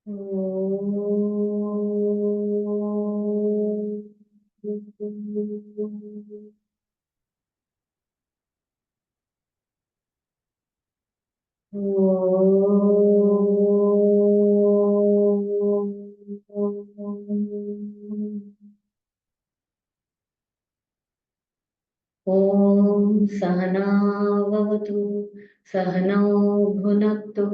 ॐ सहना भवतु सहनौ भुनक्तु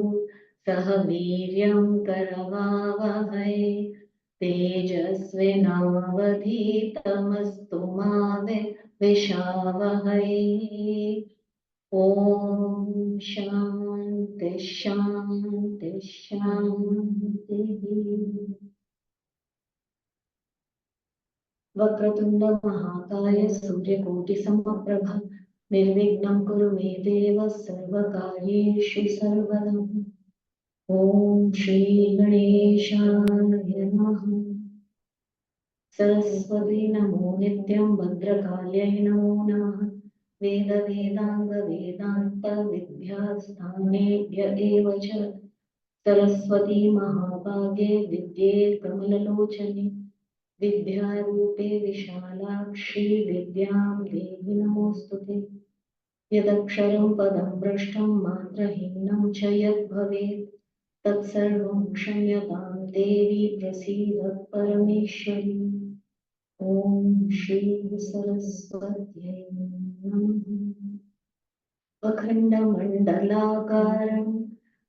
सह वीर्यं करवावहै तेजस्विनावधीतमस्तु मा विद्विषावहै। ॐ शान्ति शान्ति शान्तिः। वक्रतुंड महाकाय सूर्यकोटिसमप्रभ निर्विघ्नं कुरु मे देव सर्वकार्येषु सर्वदा। ॐ श्री गणेशाय नमः। सरस्वती नमो नित्यं भद्रकाल्यै नमो नमः। वेद वेदांग वेदांत विद्यास्थानेभ्य एव च सरस्वती महाभागे विद्ये कमललोचने विद्यारूपे विशालाक्षी विद्यां देहि नमोऽस्तुते। यदक्षरं पदं भ्रष्टं मात्रहीनं च यद्भवेत् तत्सर्वं क्षम्यतां देवी प्रसीद परमेश्वरी। ॐ श्री सरस्वत्यै नमः। अखण्डमण्डलाकारं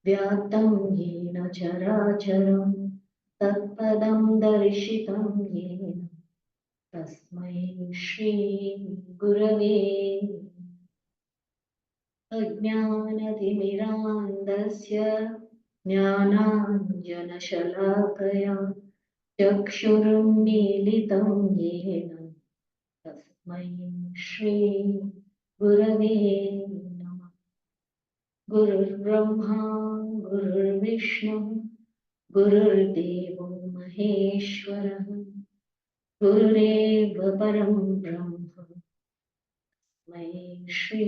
व्याप्तं येन चराचरं तत्पदं दर्शितं येन तस्मै श्री गुरवे। अज्ञानतिमिरान्धस्य ज्ञानाञ्जनशलाकया चक्षुरुन्मीलितं येन तस्मै श्री गुरवे नमः। गुरुर्ब्रह्मा गुरुर्विष्णु गुरुर्देवो महेश्वरः गुरुरेव परं ब्रह्म तस्मै श्री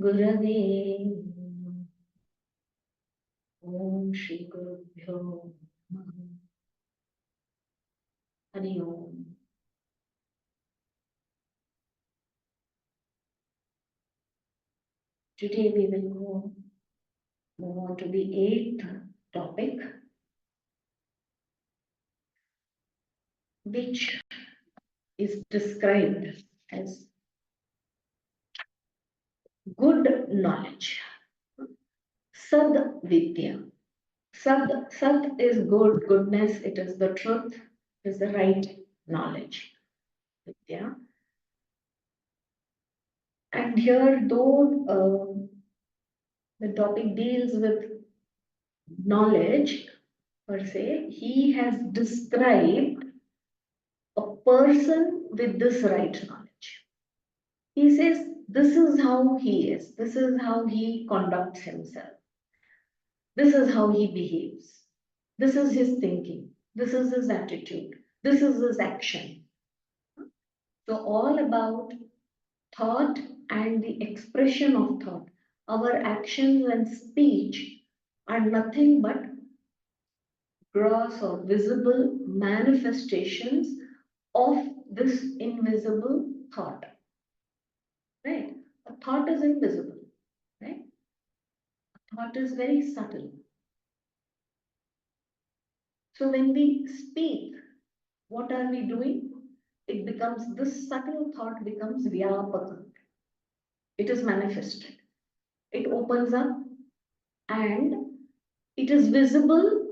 गुरवे नमः। ॐ श्री गुरुभ्यो नमः। हरि ओम। Today we will move on to the 8th topic, which is described as good knowledge. Sad Vidya. Sad is good, goodness, it is the truth, it is the right knowledge. Vidya. And here, though the topic deals with knowledge per se, he has described a person with this right knowledge. He says, this is how he is, this is how he conducts himself, this is how he behaves, this is his thinking, this is his attitude, this is his action. So all about thought and the expression of thought. Our actions and speech are nothing but gross or visible manifestations of this invisible thought. Right? A thought is invisible. Right? A thought is very subtle. So when we speak, what are we doing? It becomes, this subtle thought becomes vyapaka. It is manifested. It opens up and it is visible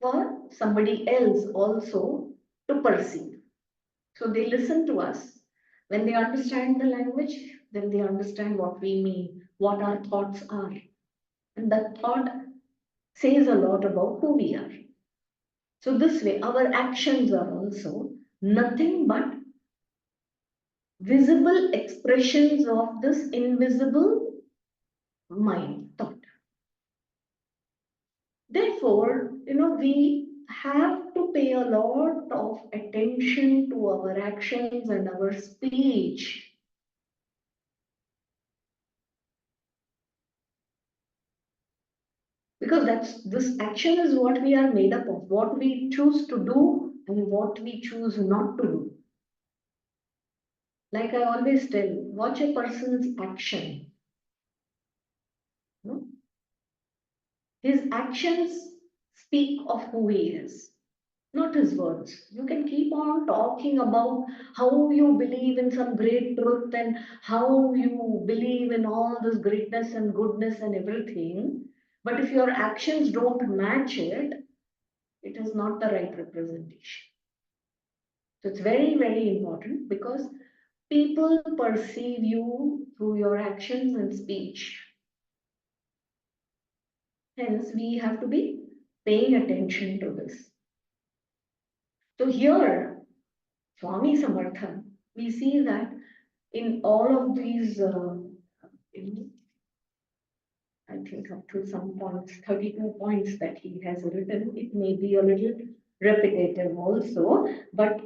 for somebody else also to perceive. So they listen to us. When they understand the language, then they understand what we mean, what our thoughts are. And that thought says a lot about who we are. So this way, our actions are also nothing but visible expressions of this invisible mind thought. Therefore, we have to pay a lot of attention to our actions and our speech. Because this action is what we are made up of, what we choose to do and what we choose not to do. Like I always tell, watch a person's action. No? His actions speak of who he is, not his words. You can keep on talking about how you believe in some great truth and how you believe in all this greatness and goodness and everything. But if your actions don't match it, it is not the right representation. So it's very, very important because people perceive you through your actions and speech. Hence, we have to be paying attention to this. So here, Swami Samartha, we see that in all of these, I think up to some points, 32 points that he has written, it may be a little repetitive also, but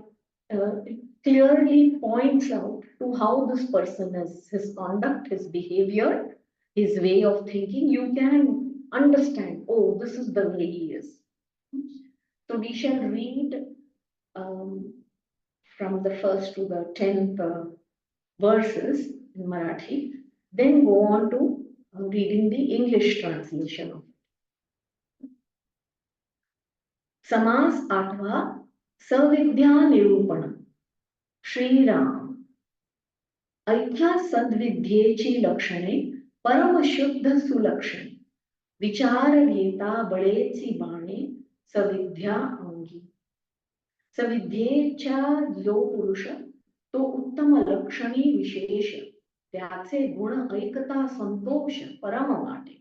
it clearly points out to how this person is, his conduct, his behavior, his way of thinking. You can understand, oh, this is the way he is. So we shall read um, from the first to the 10th verses in Marathi, then go on to reading the English translation of it. समास 8वा सविद्या निरूपण श्रीराम ऐक्या सद्विद्येची लक्षणे परमशुद्ध सुलक्षण विचार घेता बळेची बाणे सविद्या अंगी सविद्येच्या जो पुरुष तो उत्तम लक्षणी विशेष त्याचे गुण ऐकता संतोष परम वाटे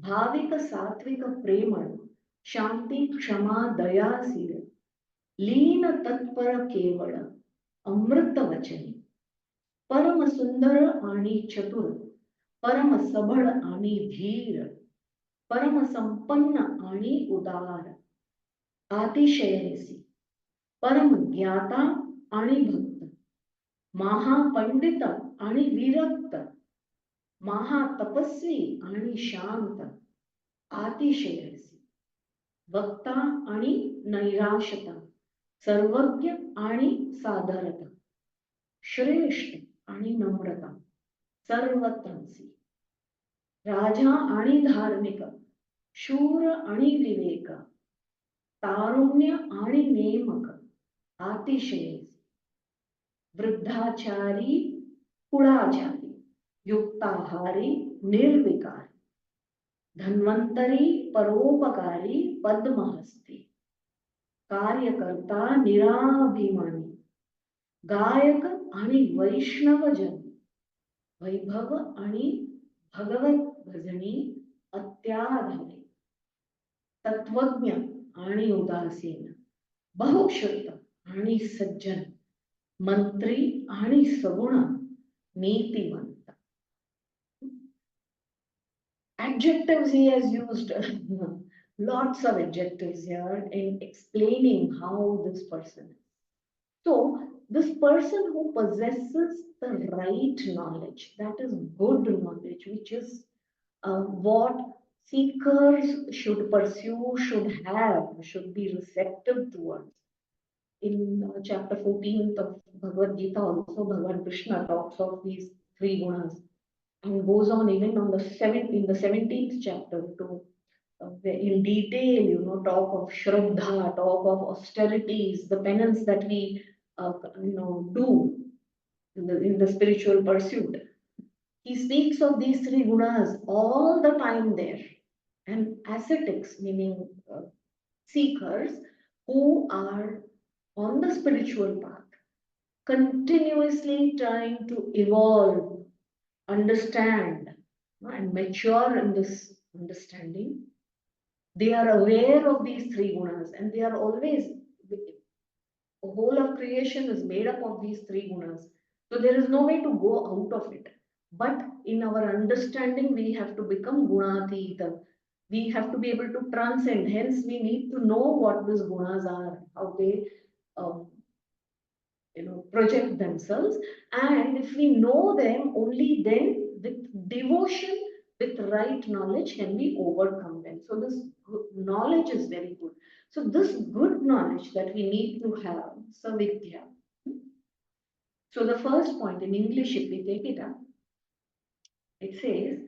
भाविक सात्विक प्रेमळ शांती क्षमा दयाशील लीन तत्पर केवळ अमृत वचनी परम सुंदर आणि चतुर परम सबळ आणि धीर परम संपन्न आणि उदार अतिशयसी परम ज्ञाता आणि भक्त महापंडित आणि विरक्त महातपस्वी आणि शांत अतिशयसी वक्ता आणि नैराश्यता सर्वज्ञ आणि साधारता श्रेष्ठ आणि नम्रता सर्वत्रांसी राजा आणि धार्मिक शूर आणि विवेक तारुण्य आणि नेमक अतिशयसी वृद्धाचारी कुळाचारी युक्ताहारी निर्विकारी धन्वंतरी परोपकारी पद्महस्ती कार्यकर्ता निराभिमानी गायक आणि वैष्णवजन वैभव आणि भगवत भजनी अत्याधारी तत्वज्ञ आणि उदासीन बहुश्रुत आणि सज्जन मंत्री आणि सगुण नीतिवंत. Adjectives he has used lots of adjectives here in explaining how this person is. So this person who possesses the right knowledge, that is good knowledge, which is what seekers should pursue, should have, should be receptive towards. In chapter 14th of Bhagavad Gita also Bhagavan Krishna talks of these three gunas and goes on even on the in the 17th chapter to in detail, talk of Shraddha, talk of austerities, the penance that we do in the spiritual pursuit. He speaks of these three gunas all the time there. And ascetics, meaning seekers who are on the spiritual path, continuously trying to evolve, understand, and mature in this understanding. They are aware of these three gunas and they are always, the whole of creation is made up of these three gunas. So there is no way to go out of it. But in our understanding, we have to become gunatita. We have to be able to transcend. Hence, we need to know what these gunas are, how they project themselves. And if we know them, only then with devotion with right knowledge can we overcome them. So this knowledge is very good. So this good knowledge that we need to have, Savidya. So the first point in English, if we take it up, it says,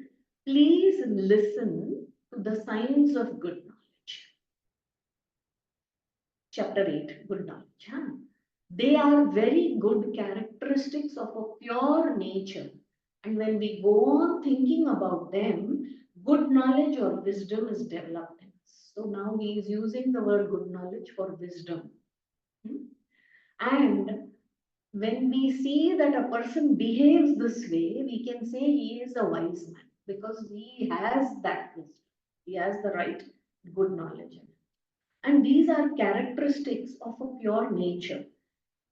please listen to the signs of good knowledge. Chapter 8, good knowledge. Huh? They are very good characteristics of a pure nature. And when we go on thinking about them, good knowledge or wisdom is developed in us. So now he is using the word good knowledge for wisdom. Hmm? And when we see that a person behaves this way, we can say he is a wise man because he has that wisdom. He has the right good knowledge. And these are characteristics of a pure nature.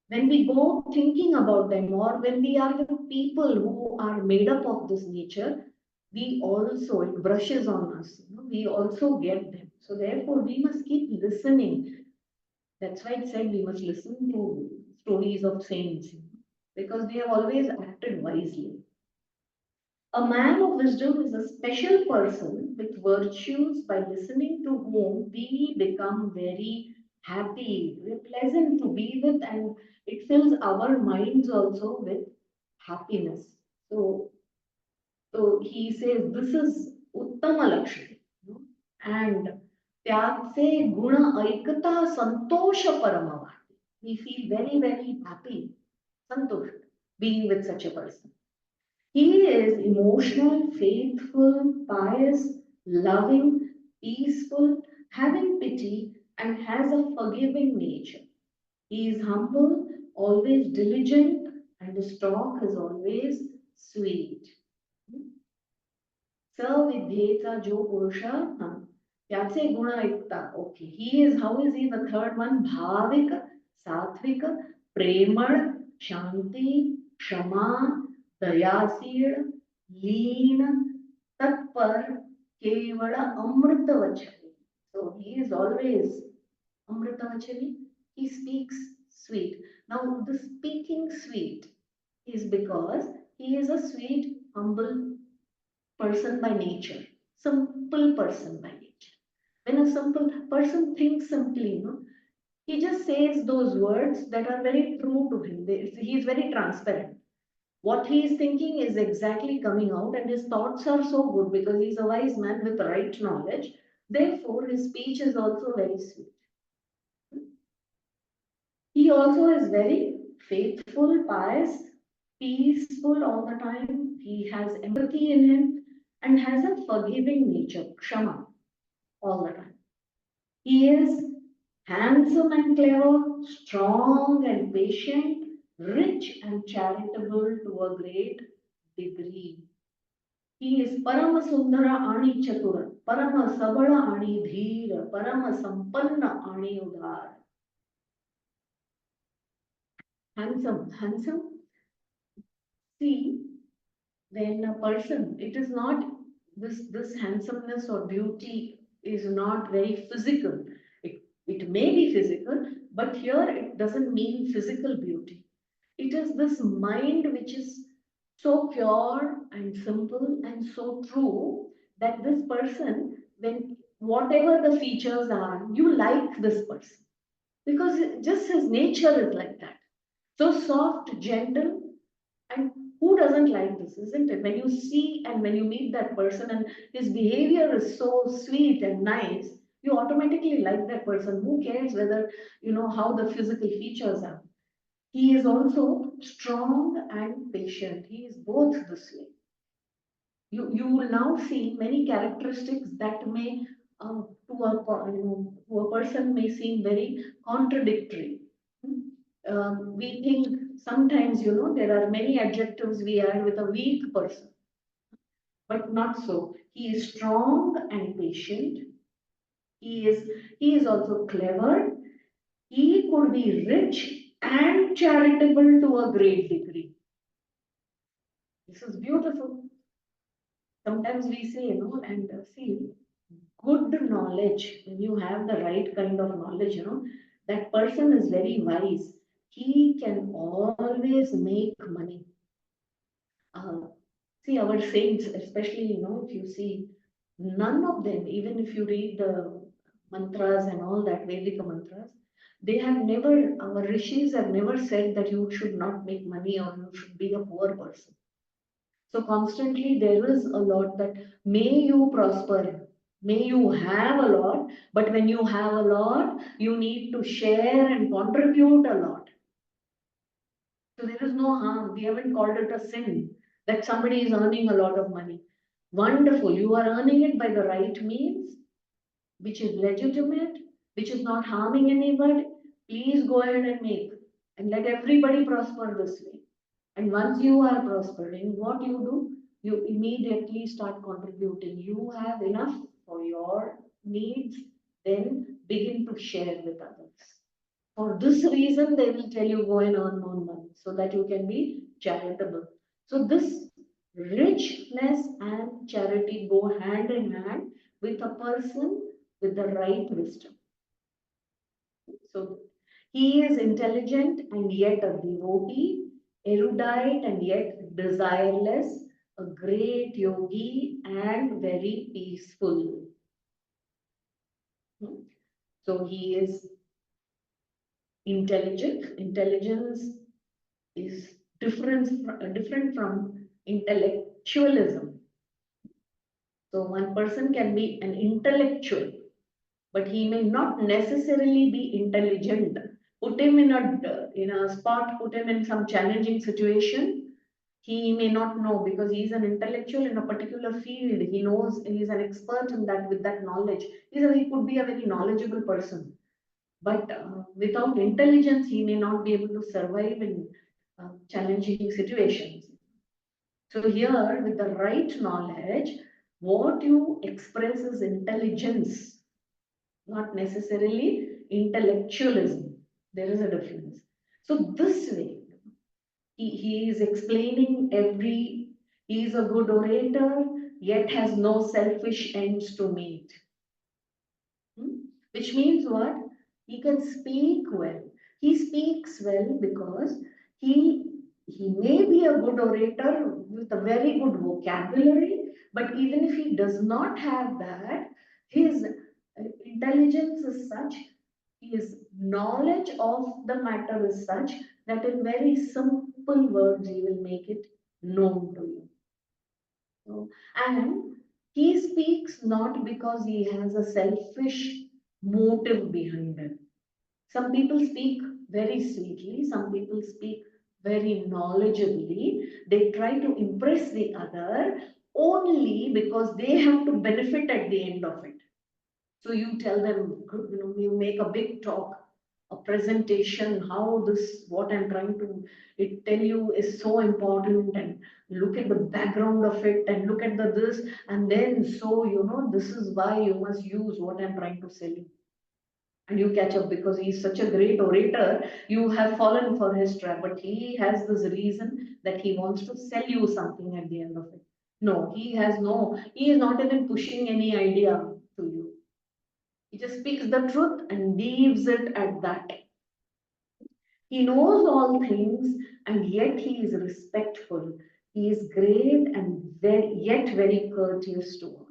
When we go thinking about them, or when we are with people who are made up of this nature, we also, it brushes on us, we also get them. So therefore, we must keep listening. That's why it said we must listen to stories of saints, because they have always acted wisely. A man of wisdom is a special person with virtues by listening to whom we become very happy, very pleasant to be with, and it fills our minds also with happiness. So he says this is Uttama Lakshmi. And त्यागचे गुण ऐकता संतोष परमवादी. We feel very, very happy, santosh, being with such a person. He is emotional, faithful, pious, loving, peaceful, having pity, and has a forgiving nature. He is humble, always diligent, and his talk is always sweet. सविध्येचा जो पुरुष त्याचे गुण ऐकता. Okay, how is he? The third one, Bhavik, सात्विक, प्रेमळ, शांती, क्षमा, दयाशील, लीन, तत्पर, केवळ अमृतवचनी. So he is always amritavachani. He speaks sweet. Now the speaking sweet is because he is a sweet, humble person by nature, simple person by nature. When a simple person thinks simply, he just says those words that are very true to him. He is very transparent. What he is thinking is exactly coming out, and his thoughts are so good because he's a wise man with right knowledge. Therefore, his speech is also very sweet. He also is very faithful, pious, peaceful all the time. He has empathy in him and has a forgiving nature, kshama, all the time. He is handsome and clever, strong and patient, rich and charitable to a great degree. He is Parama Sundara Ani Chatura, Parama Sabala Ani Dhira, Parama Sampanna Ani Udar. Handsome. See, when a person, it is not this handsomeness or beauty is not very physical. It may be physical, but here it doesn't mean physical beauty. It is this mind which is so pure and simple and so true that this person, when whatever the features are, you like this person because just his nature is like that. So soft, gentle, and who doesn't like this, isn't it? When you see and when you meet that person and his behavior is so sweet and nice, you automatically like that person. Who cares whether, how the physical features are? He is also strong and patient. He is both this way. You will now see many characteristics that may, to a person may seem very contradictory. We think sometimes, there are many adjectives we add with a weak person, but not so. He is strong and patient. He is also clever. He could be rich and charitable to a great degree. This is beautiful. Sometimes we say, and see, good knowledge, when you have the right kind of knowledge, that person is very wise. He can always make money. Uh, See, our saints, especially, if you see, none of them, even if you read the mantras and all that, Vedic mantras, they have never, our rishis have never said that you should not make money or you should be a poor person. So constantly there is a lot that may you prosper, may you have a lot, but when you have a lot, you need to share and contribute a lot. So there is no harm. We haven't called it a sin that somebody is earning a lot of money. Wonderful. You are earning it by the right means, which is legitimate, which is not harming anybody. Please go ahead and make and let everybody prosper this way. And once you are prospering, what you do? You immediately start contributing. You have enough for your needs, then begin to share with others. For this reason, they will tell you go and earn more money so that you can be charitable. So this richness and charity go hand in hand with a person with the right wisdom. So he is intelligent and yet a devotee, erudite and yet desireless, a great yogi and very peaceful. So he is intelligent. Intelligence is different from intellectualism. So one person can be an intellectual, but he may not necessarily be intelligent. Put him in a spot, put him in some challenging situation. He may not know because he is an intellectual in a particular field. He knows he is an expert in that with that knowledge. He could be a very knowledgeable person, but without intelligence, he may not be able to survive in challenging situations. So here, with the right knowledge, what you express is intelligence, not necessarily intellectualism. There is a difference. So this way, he is explaining he is a good orator, yet has no selfish ends to meet. Which means what? He can speak well. He speaks well because he he may be a good orator with a very good vocabulary, but even if he does not have that, his intelligence is such, his knowledge of the matter is such that in very simple words he will make it known to you. So, and he speaks not because he has a selfish motive behind it. Some people speak very sweetly, some people speak very knowledgeably. They try to impress the other only because they have to benefit at the end of it. So you tell them, you make a big talk, a presentation, how this, what I'm trying to tell you is so important, and look at the background of it, and look at the this, and then so, this is why you must use what I'm trying to sell you. And you catch up because he's such a great orator, you have fallen for his trap, but he has this reason that he wants to sell you something at the end of it. No, he is not even pushing any idea to you. He just speaks the truth and leaves it at that. He knows all things and yet he is respectful. He is great and yet very courteous to all.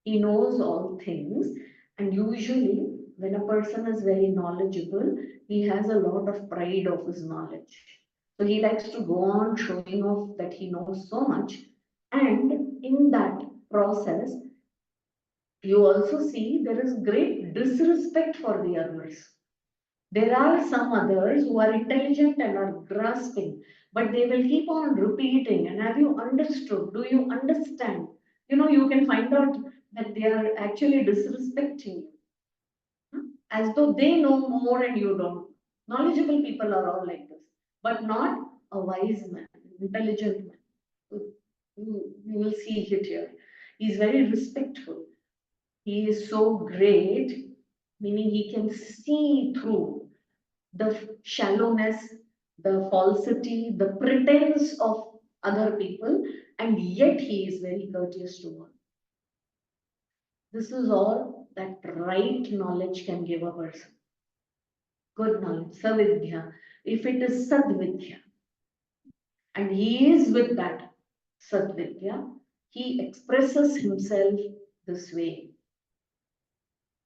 He knows all things, and usually when a person is very knowledgeable, he has a lot of pride of his knowledge. So he likes to go on showing off that he knows so much, and in that process, you also see there is great disrespect for the others. There are some others who are intelligent and are grasping, but they will keep on repeating. And have you understood? Do you understand? You can find out that they are actually disrespecting you, as though they know more and you don't. Knowledgeable people are all like this, but not a wise man, intelligent man. You will see it here. He's very respectful. He is so great, meaning he can see through the shallowness, the falsity, the pretense of other people, and yet he is very courteous to all. This is all that right knowledge can give a person. Good knowledge, savidya. If it is sadvidya, and he is with that, Sadvidya, he expresses himself this way.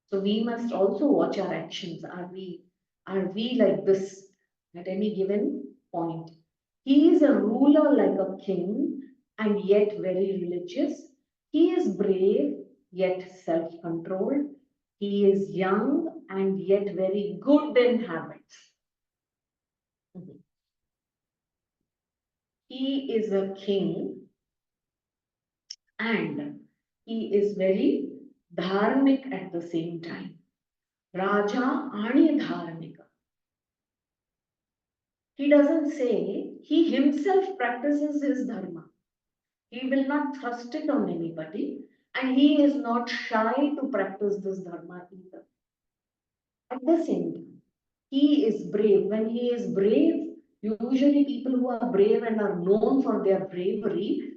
So we must also watch our actions. Are we like this at any given point? He is a ruler like a king and yet very religious. He is brave yet self-controlled. He is young and yet very good in habits. Mhm. He is a king and he is very dharmic at the same time. Raja ani dharmika. He doesn't say, he himself practices his dharma. He will not thrust it on anybody, and he is not shy to practice this dharma either. At the same time, he is brave. When he is brave, usually people who are brave and are known for their bravery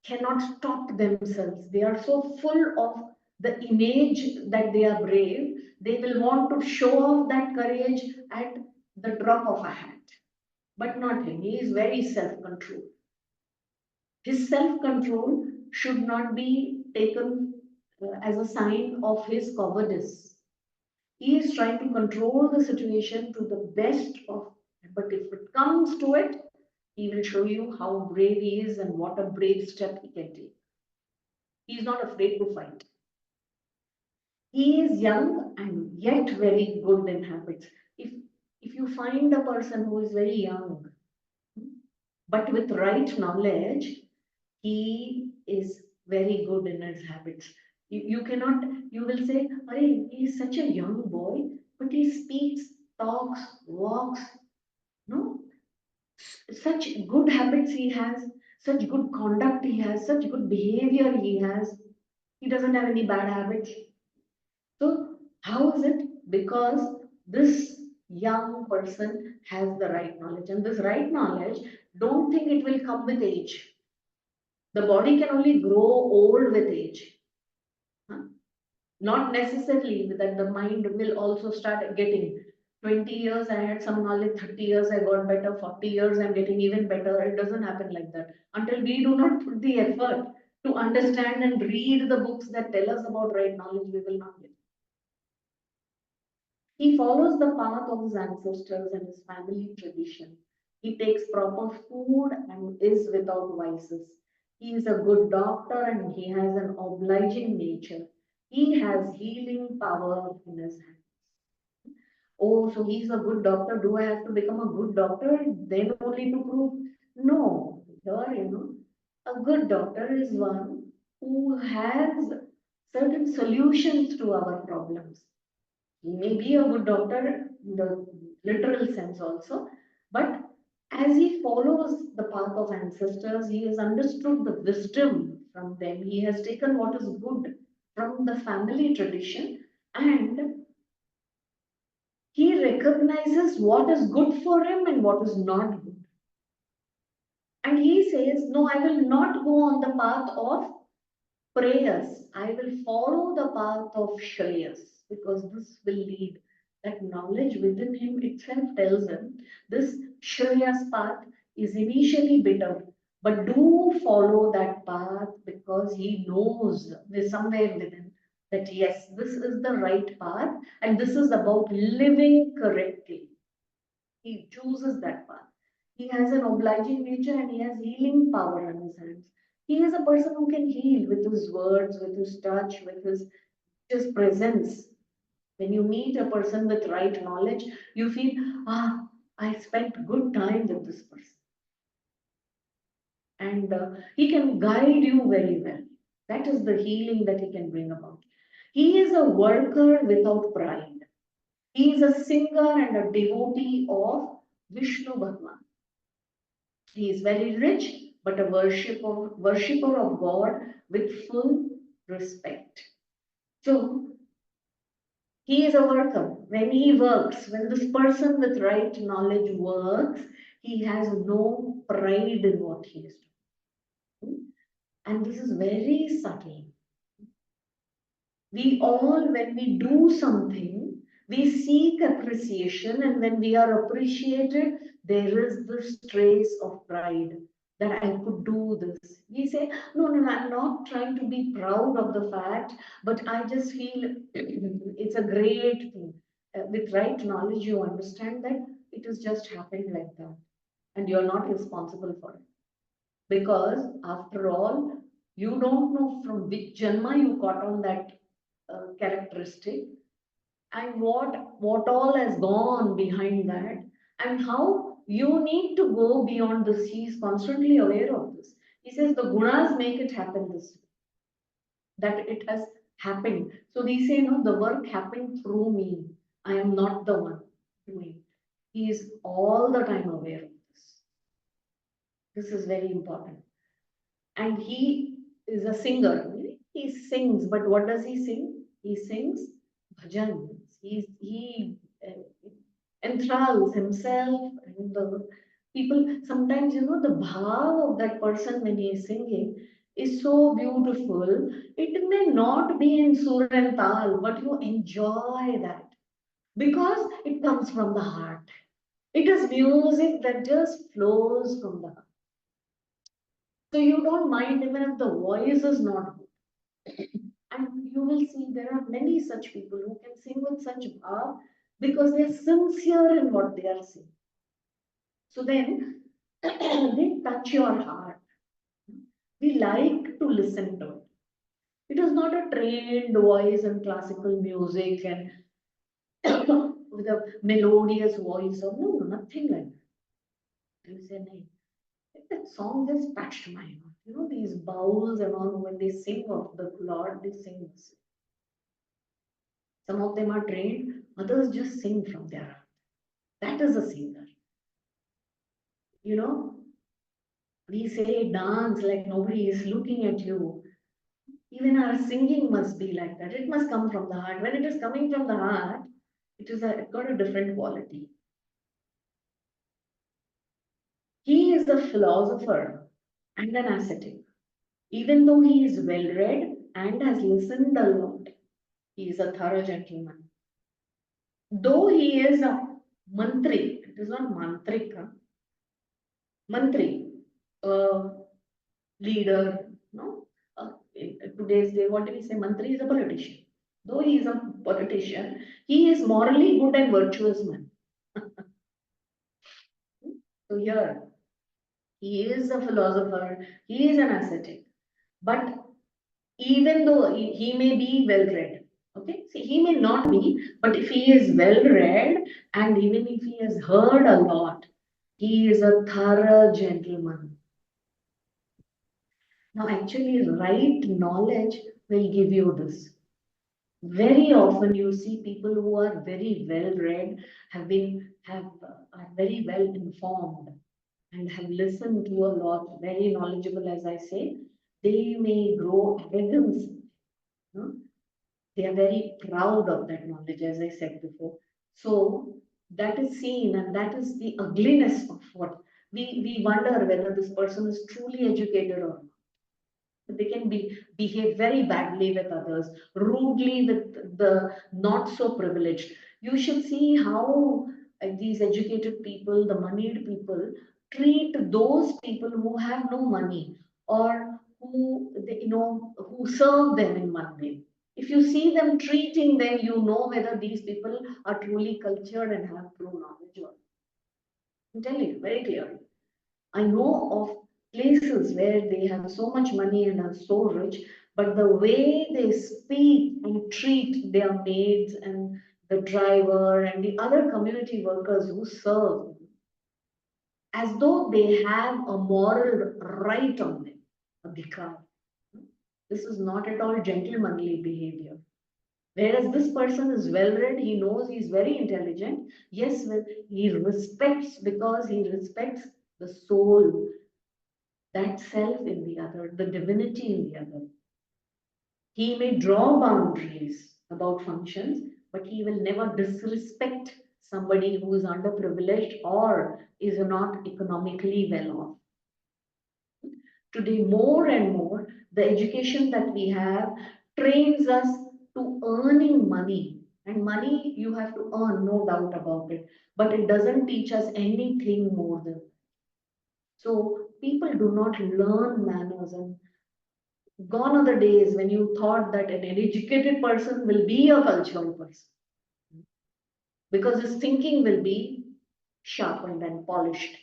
cannot stop themselves. They are so full of the image that they are brave, they will want to show off that courage at the drop of a hat. But not him. He is very self controlled. His self control should not be taken as a sign of his cowardice. He is trying to control the situation to the best of, but if it comes to it, he will show you how brave he is and what a brave step he can take. He is not afraid to fight. He is young and yet very good in habits. If you find a person who is very young, but with right knowledge, he is very good in his habits. You cannot, you will say, hey, he is such a young boy, but he speaks, talks, walks, no, such good habits he has, such good conduct he has, such good behavior he has. He doesn't have any bad habits. So, how is it? Because this young person has the right knowledge, and this right knowledge, don't think it will come with age. The body can only grow old with age. Huh? Not necessarily that the mind will also start getting 20 years I had some knowledge, 30 years I got better, 40 years I'm getting even better. It doesn't happen like that. Until we do not put the effort to understand and read the books that tell us about right knowledge, we will not get. He follows the path of his ancestors and his family tradition. He takes proper food and is without vices. He is a good doctor and he has an obliging nature. He has healing power in his hands. Oh, so he's a good doctor. Do I have to become a good doctor then only to prove? No. Here, a good doctor is one who has certain solutions to our problems. He may be a good doctor in the literal sense also, but as he follows the path of ancestors, he has understood the wisdom from them. He has taken what is good from the family tradition and he recognizes what is good for him and what is not good. And he says, no, I will not go on the path of prayers. I will follow the path of Shreyas because this will lead. That knowledge within him itself tells him this Shreyas path is initially bitter, but do follow that path because he knows there's somewhere within that yes, this is the right path and this is about living correctly. He chooses that path. He has an obliging nature and he has healing power in his hands. He is a person who can heal with his words, with his touch, with his just presence. When you meet a person with right knowledge, you feel, I spent good time with this person. And he can guide you very well. That is the healing that he can bring about. He is a worker without pride. He is a singer and a devotee of Vishnu Bhagwan. He is very rich, but a worshipper of God with full respect. So he is a worker. When he works, when this person with right knowledge works, he has no pride in what he is doing. And this is very subtle. We all, when we do something, we seek appreciation, and when we are appreciated, there is this trace of pride. that I could do this. We say, no, no, no, I'm not trying to be proud of the fact, but I just feel it's a great thing. With right knowledge, you understand that it has just happened like that, and you're not responsible for it. Because after all, you don't know from which janma you got on that characteristic, and what all has gone behind that, and how you need to go beyond this. He is constantly aware of this. He says the gunas make it happen this way, that it has happened. So we say, no, the work happened through me. I am not the one doing. He is all the time aware of this. This is very important. And he is a singer. He sings, but what does he sing? He sings bhajans. He enthralls himself and the people. Sometimes, the bhav of that person when he is singing is so beautiful. It may not be in sur and tal, but you enjoy that because it comes from the heart. It is music that just flows from the heart. So you don't mind even if the voice is not good. And you will see there are many such people who can sing with such bhav because they are sincere in what they are saying. So then they touch your heart. We like to listen to it. It is not a trained voice and classical music and with a melodious voice or no, no, nothing like that. You say, "Nahi, that song just touched my heart." These bowls and all, when they sing of the Lord, they sing this. Some of them are trained, others just sing from their heart. That is a singer. You know, we say dance like nobody is looking at you. Even our singing must be like that. It must come from the heart. When it is coming from the heart, it got a different quality. He is a philosopher and an ascetic. Even though he is well read and has listened a lot, he is a thorough gentleman. Though he is a mantri, it is not mantrika, mantri, leader, no? In today's day, what do we say? Mantri is a politician. Though he is a politician, he is morally good and virtuous man. So here, he is a philosopher, he is an ascetic. But even though he may be well read, okay? See, he may not be, but if he is well read and even if he has heard a lot, he is a thorough gentleman. Now, actually, right knowledge will give you this. Very often, you see people who are very well read, are very well informed, and have listened to a lot, very knowledgeable, as I say. They may grow arrogance. No? They are very proud of that knowledge, as I said before. So that is seen, and that is the ugliness of what we wonder whether this person is truly educated or not. They can behave very badly with others, rudely with the not so privileged. You should see how these educated people, the moneyed people, treat those people who have no money or who serve them in one way. If you see them treating them, you know whether these people are truly cultured and have true knowledge or not. I'm telling you very clearly. I know of places where they have so much money and are so rich, but the way they speak and treat their maids and the driver and the other community workers who serve, as though they have a moral right on them, a dhikar. This is not at all gentlemanly behavior. Whereas this person is well read, he knows he's very intelligent. Yes, well, he respects because he respects the soul, that self in the other, the divinity in the other. He may draw boundaries about functions, but he will never disrespect somebody who is underprivileged or is not economically well off. Today, more and more, the education that we have trains us to earning money. And money you have to earn, no doubt about it. But it doesn't teach us anything more than. So people do not learn manners. And gone are the days when you thought that an educated person will be a cultural person because his thinking will be sharpened and polished.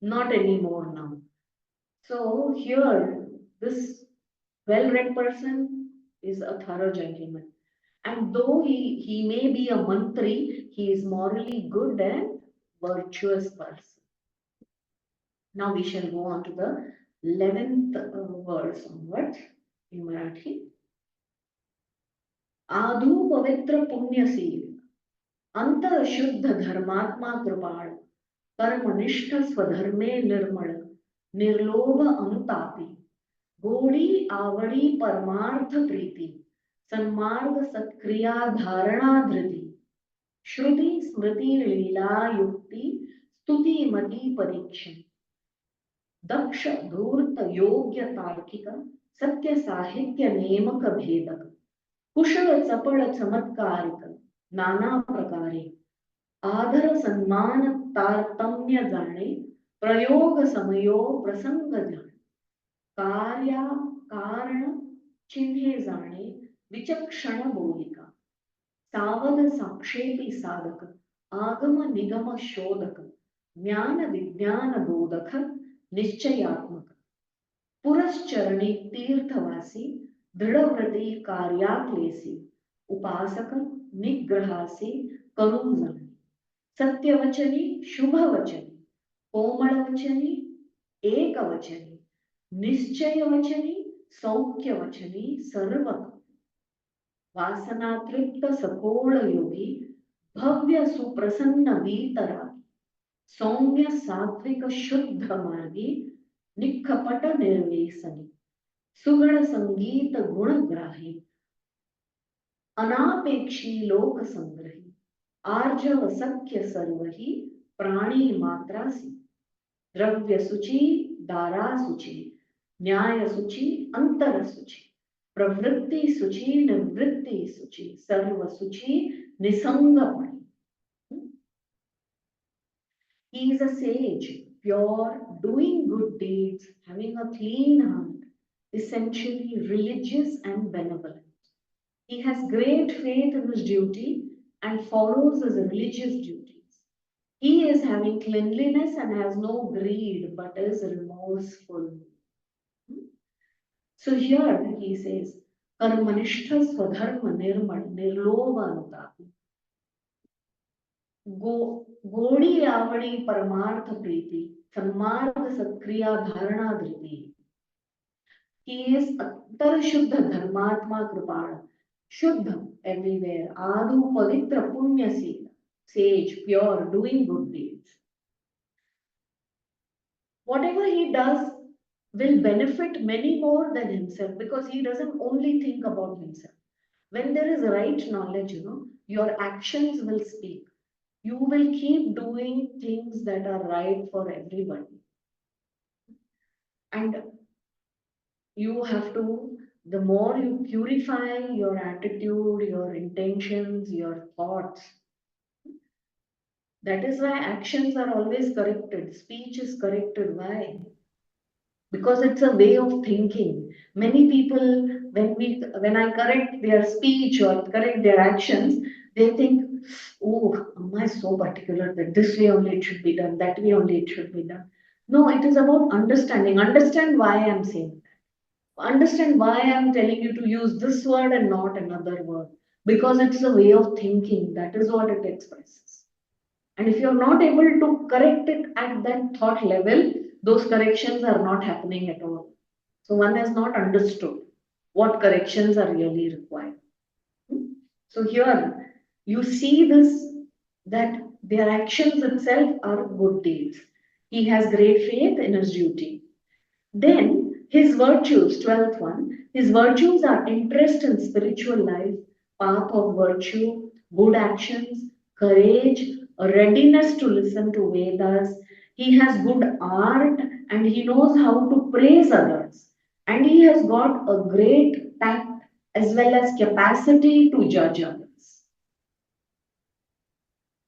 Not anymore now. So here, this well-read person is a thorough gentleman. And though he may be a mantri, he is morally good and virtuous person. Now we shall go on to the 11th verse onwards in Marathi. Adhu pavitra punyasila, anta shuddha dharmatma kripal, कर्मनिष्ठ स्वधर्मे निर्मल निर्लोभ अनुतापी गोड़ी आवड़ी परमार्थ प्रीति सन्मार्ग सत्क्रिया धारणा धृति श्रुति स्मृति लीला युक्ति स्तुति मति परीक्षण दक्ष धूर्त योग्य तार्किक सत्य साहित्य नेमक भेदक कुशल चपल चमत्कारिक नाना प्रकारे आदर सन्मान तारतम्य जाणे प्रयोग समयो प्रसंग जाणे कार्या कारण चिन्हे जाणे विचक्षण बोलिका सावध साक्षेपी साधक आगम निगम शोधक ज्ञान विज्ञान बोधक निश्चयात्मक पुरश्चरणी तीर्थवासी दृढ़व्रती कार्याक्लेसी उपासक निग्रहासी करुण जाणे सत्यवचनी शुभवचनी कोमलवचनी एकवचनी निश्चयवचनी सौख्यवचनी सर्व वासनातृप्त सकोल योगी भव्य सुप्रसन्न वीतरागी सौम्य सात्विक शुद्ध मार्गी निखपट निर्वेसनी सुगण संगीत गुणग्राही अनापेक्षी लोक संग्रही आर्जव सख्य सर्वहि प्राणी मात्रासी द्रव्य सुचि दारा सुचि न्याय सुचि अंतर सुचि प्रवृत्ति सुचि निवृत्ति सुचि सर्व सुचि निसंगपणि. He is a sage, pure, doing good deeds, having a clean heart, essentially religious and benevolent. He has great faith in his duty and follows his religious duties. He is having cleanliness and has no greed but is remorseful. So here he says, Karmanishta swadharma nirmal nirlova anutapi. Godi avadi paramartha priti sanmarga satkriya dharana dhriti. He is attar shuddha dharmatma kripala. Shuddha everywhere. Adu pavitra punya sila. Sage, pure, doing good deeds. Whatever he does will benefit many more than himself because he doesn't only think about himself. When there is right knowledge, your actions will speak. You will keep doing things that are right for everybody. And you have to, the more you purify your attitude, your intentions, your thoughts, that is why actions are always corrected. Speech is corrected. Why? Because it's a way of thinking. Many people, when I correct their speech or correct their actions, they think, oh, am I so particular that this way only it should be done, that way only it should be done. No, it is about understanding. Understand why I'm saying that. Understand why I'm telling you to use this word and not another word. Because it's a way of thinking. That is what it expresses. And if you're not able to correct it at that thought level, those corrections are not happening at all. So one has not understood what corrections are really required. So here you see this, that their actions itself are good deeds. He has great faith in his duty. Then his virtues, 12th one, his virtues are interest in spiritual life, path of virtue, good actions, courage, a readiness to listen to Vedas. He has good art and he knows how to praise others. And he has got a great tact as well as capacity to judge others.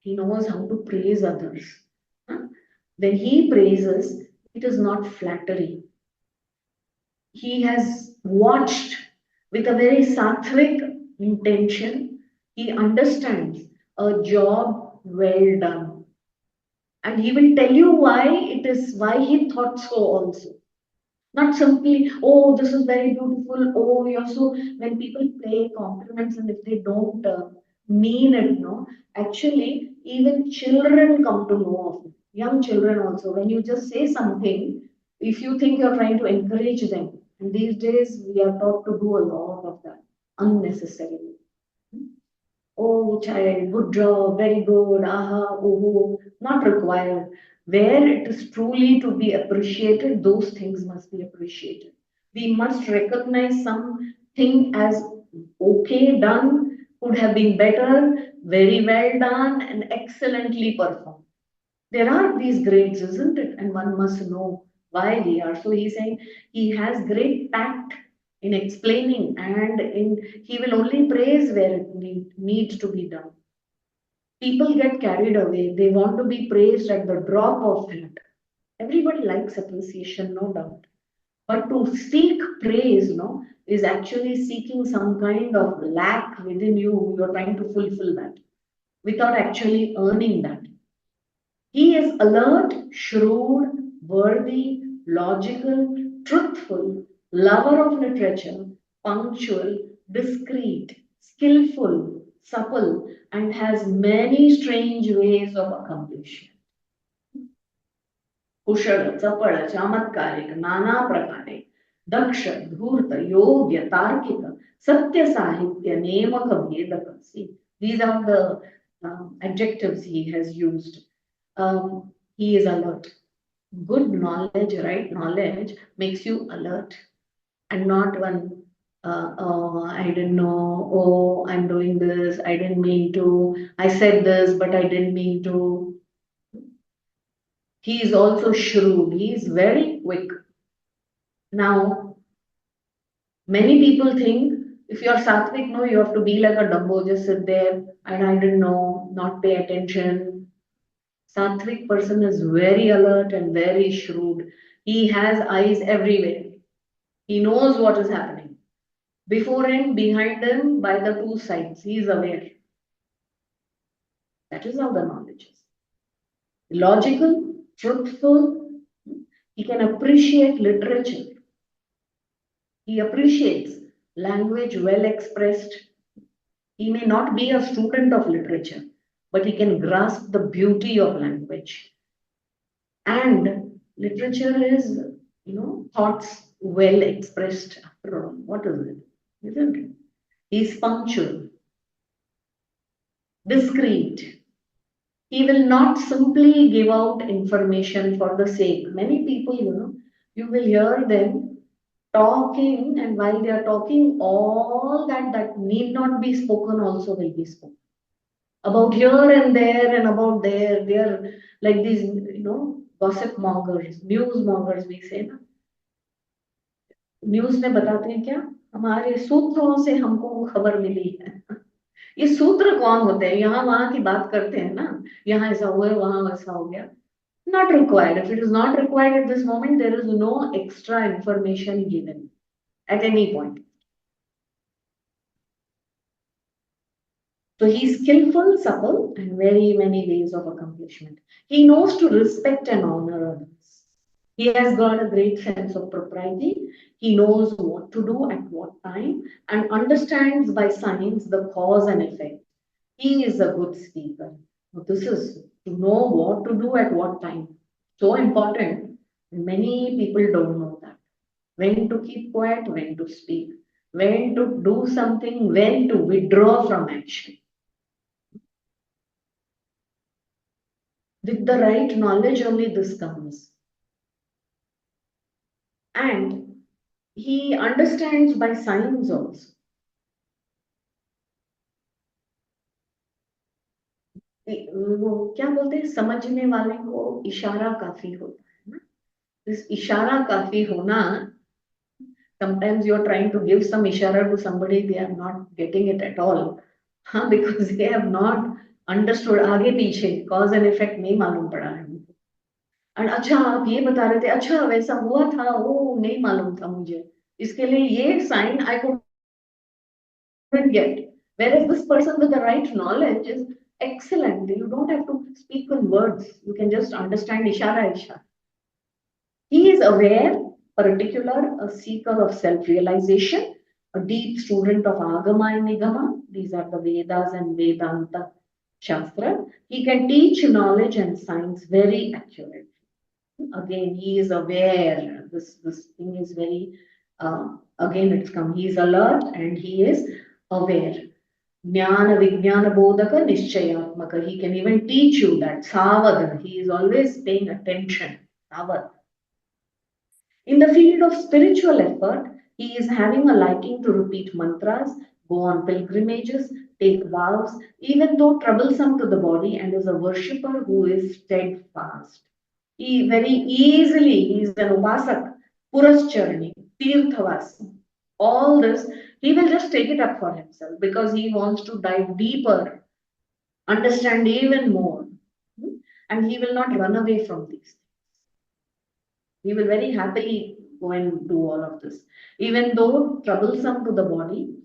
He knows how to praise others. When he praises, It is not flattery. He has watched with a very sattvic intention. He understands a job well done. And he will tell you why he thought so also. Not simply, oh, this is very beautiful. Oh, you're so, when people pay compliments and if they don't mean it, no, actually, even children come to know of it. Young children also, when you just say something, if you think you're trying to encourage them, and these days we are taught to do a lot of that unnecessarily. Oh, child, good job, very good, aha, oh, not required. Where it is truly to be appreciated, those things must be appreciated. We must recognize something as okay done, could have been better, very well done, and excellently performed. There are these grades, isn't it? And one must know why we are. So he's saying he has great tact in explaining, and he will only praise where it needs to be done. People get carried away. They want to be praised at the drop of hat. Everybody likes appreciation, no doubt. But to seek praise, no, is actually seeking some kind of lack within you. You're trying to fulfill that without actually earning that. He is alert, shrewd, worthy, logical, truthful, lover of literature, punctual, discreet, skillful, supple, and has many strange ways of accomplishment. कुशल चपळ चमत्कारिक नाना प्रकारे दक्ष धूर्त योग्य तार्किक सत्य साहित्य नेमक भेदक. See, these are the adjectives he has used. He is alert. Good knowledge, right knowledge makes you alert, and not one oh, I didn't know, oh, I'm doing this, I didn't mean to, I said this but I didn't mean to. He is also shrewd. He is very quick. Now, many people think if you're sattvic, no, you have to be like a Dumbo, just sit there and I didn't know, not pay attention. Sattvic person is very alert and very shrewd. He has eyes everywhere. He knows what is happening. Before him, behind him, by the two sides. He is aware. That is how the knowledge is. Logical, truthful, he can appreciate literature. He appreciates language well expressed. He may not be a student of literature, but he can grasp the beauty of language. And literature is, thoughts well expressed after all. What is it? Isn't it? He's punctual, discreet. He will not simply give out information for the sake. Many people, you will hear them talking, and while they are talking, all that need not be spoken also will be spoken. About here and there and about there. They are like these, gossip mongers, news mongers we say ना. News में बताते हैं क्या, हमारे सूत्रों से हमको खबर मिली है. ये सूत्र कौन होते हैं? यहाँ वहां की बात करते हैं ना, यहाँ ऐसा हुआ, वहां वैसा हो गया. Not required. If it is not required at this moment, there is no extra information given at any point. So he's skillful, supple, and very many ways of accomplishment. He knows to respect and honor others. He has got a great sense of propriety. He knows what to do at what time and understands by signs the cause and effect. He is a good speaker. This is to know what to do at what time. So important. Many people don't know that. When to keep quiet, when to speak, when to do something, when to withdraw from action. With the right knowledge, only this comes. And he understands by signs also. वो क्या बोलते हैं, समझने वाले को इशारा काफी होता है ना. This इशारा काफी होना, sometimes you're trying to give some ishara to somebody, they are not getting it at all, because they have not understood आगे पीछे cause and effect नहीं मालूम पड़ा है. और अच्छा आप ये बता रहे थे, अच्छा वैसा हुआ था, वो नहीं मालूम था मुझे, इसके लिए ये sign I couldn't get. Whereas this person with the right knowledge is excellent. You don't have to speak in words. You can just understand ishara ishara. He is aware, particular, a seeker of self-realization, a deep student of Agama and Nigama. These are the Vedas and Vedanta Shastra. He can teach knowledge and science very accurately. Again, he is aware. This thing is very, again, it's come. He is alert and he is aware. Jnana Vijnana Bodhaka Nishchayatmaka. He can even teach you that. Savada. He is always paying attention. Savada. In the field of spiritual effort, he is having a liking to repeat mantras, go on pilgrimages, take vows, even though troublesome to the body, and is a worshipper who is steadfast. He very easily, he is an upasak, purascharani, tirthavasi. All this, he will just take it up for himself because he wants to dive deeper, understand even more. And he will not run away from these. He will very happily go and do all of this. Even though troublesome to the body,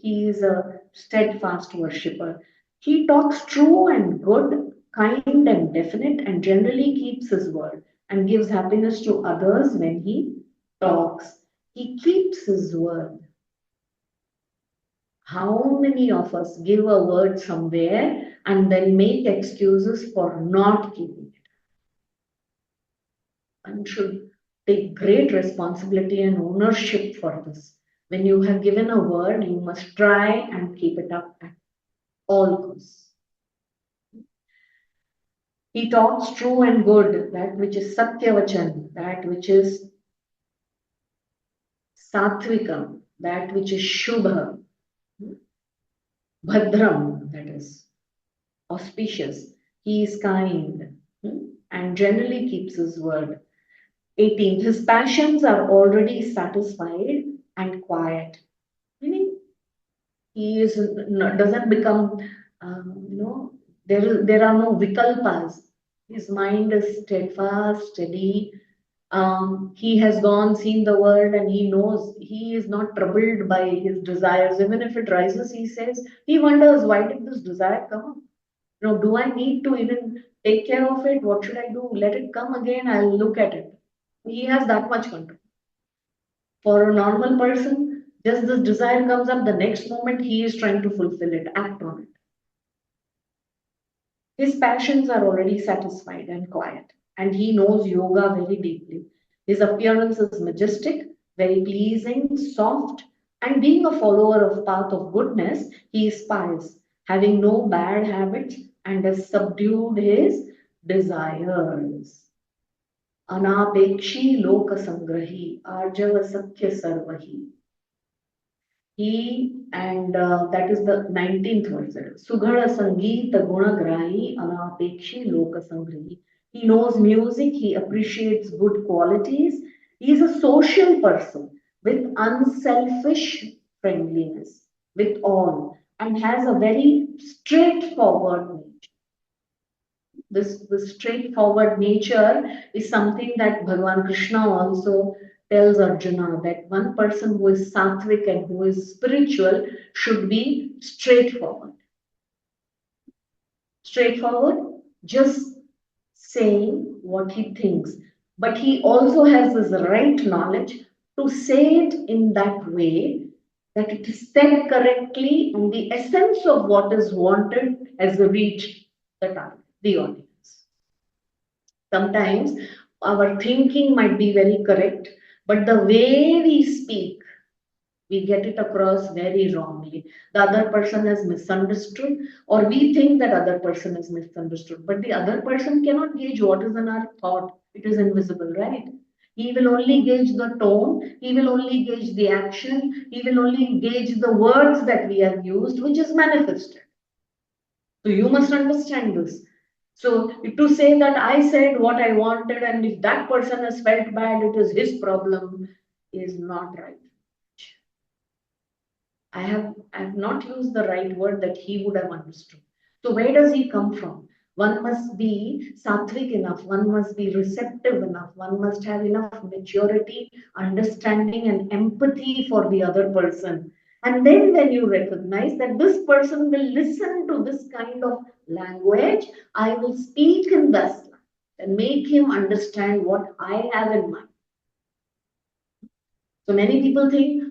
he is a steadfast worshipper. He talks true and good, kind and definite, and generally keeps his word and gives happiness to others when he talks. He keeps his word. How many of us give a word somewhere and then make excuses for not keeping it? One should take great responsibility and ownership for this. When you have given a word, you must try and keep it up at all costs. He talks true and good, that which is Satyavachan, that which is Satvikam, that which is Shubha, Bhadram, that is auspicious. He is kind and generally keeps his word. 18th, his passions are already satisfied and quiet. Meaning, he is doesn't become, there are no vikalpas. His mind is steadfast, steady. He has gone, seen the world, and he knows he is not troubled by his desires. Even if it rises, he says, he wonders, why did this desire come up? Do I need to even take care of it? What should I do? Let it come again, I'll look at it. He has that much control. For a normal person, just this desire comes up, the next moment he is trying to fulfill it, act on it. His passions are already satisfied and quiet, and he knows yoga very deeply. His appearance is majestic, very pleasing, soft, and being a follower of path of goodness, he is pious, having no bad habits, and has subdued his desires. Anapekshi lokasangrahi, arjava sakya sarvahi. He, and that is the 19th verse. Sughada Sangeeta Gunagrahi Anapekshi Loka Sangrihi. He knows music, he appreciates good qualities. He is a social person with unselfish friendliness with all and has a very straightforward nature. This straightforward nature is something that Bhagavan Krishna also tells Arjuna, that one person who is sattvic and who is spiritual should be straightforward. Straightforward, just saying what he thinks. But he also has this right knowledge to say it in that way that it is said correctly and the essence of what is wanted has reached the target, the audience. Sometimes our thinking might be very correct, but the way we speak, we get it across very wrongly. The other person has misunderstood, or we think that other person is misunderstood, but the other person cannot gauge what is in our thought. It is invisible, right? He will only gauge the tone, he will only gauge the action, he will only gauge the words that we have used, which is manifested. So you must understand this. So to say that I said what I wanted and if that person has felt bad, it is his problem is not right. I have not used the right word that he would have understood. So where does he come from? One must be sattvic enough, one must be receptive enough, one must have enough maturity, understanding, and empathy for the other person. And then, when you recognize that this person will listen to this kind of language, I will speak in this and make him understand what I have in mind. So many people think